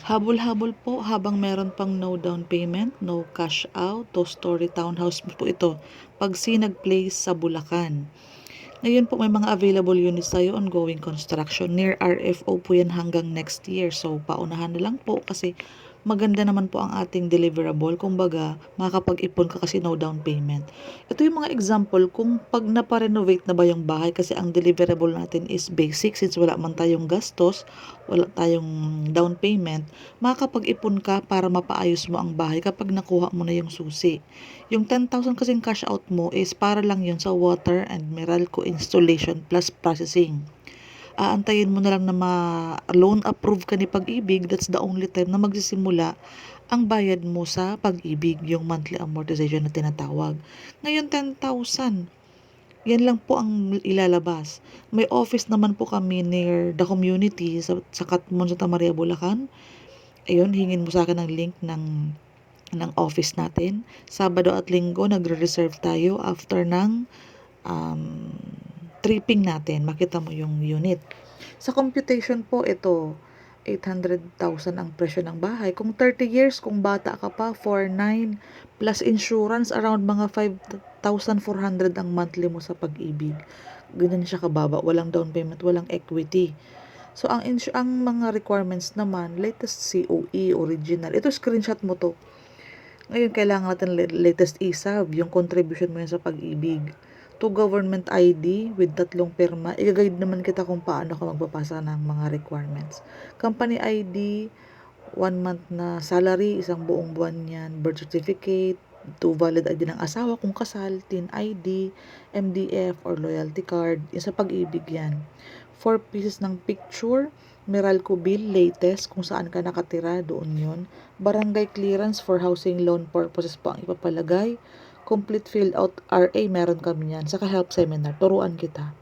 Habol-habol po habang meron pang no down payment, no cash out, two-story townhouse po ito. Pag Sinag Place sa Bulacan. Ngayon po may mga available units tayo ongoing construction. Near RFO po yan hanggang next year. So paunahan na lang po kasi maganda naman po ang ating deliverable. Kumbaga, makakapag-ipon ka kasi no down payment. Ito yung mga example kung pag naparenovate na ba yung bahay kasi ang deliverable natin is basic since wala man tayong gastos, wala tayong down payment, makakapag-ipon ka para mapaayos mo ang bahay kapag nakuha mo na yung susi. Yung 10,000 kasing cash out mo is para lang yun sa water and Meralco installation plus processing. Aantayin mo na lang na ma-loan approve ka ni Pag-ibig, that's the only time na magsisimula ang bayad mo sa Pag-ibig, yung monthly amortization na tinatawag. Ngayon, 10,000. Yan lang po ang ilalabas. May office naman po kami near the community sa Katmon, Santa Maria, Bulacan. Ayun, hingin mo sa akin ng link ng office natin. Sabado at Linggo, nagre-reserve tayo after ng um, tripping natin. Makita mo yung unit. Sa computation po, ito, 800,000 ang presyo ng bahay. Kung 30 years, kung bata ka pa, 4,900 plus insurance, around mga 5,400 ang monthly mo sa Pag-ibig. Ganyan siya kababa. Walang down payment, walang equity. So, ang mga requirements naman, latest COE, original. Ito, screenshot mo to. Ngayon, kailangan natin latest ESAB, yung contribution mo yan sa Pag-ibig. To government ID with 3 pirma. I-guide naman kita kung paano ka magpapasa ng mga requirements. Company ID, 1 month na salary, isang buong buwan yan. Birth certificate, 2 valid ID ng asawa kung kasal, TIN ID, MDF or loyalty card. Yung sa Pag-ibig yan. 4 pieces ng picture, Meralco bill, latest, kung saan ka nakatira, doon yun. Barangay clearance for housing loan purposes po ang ipapalagay. Complete filled out RA, meron kami yan. Saka help seminar, turuan kita.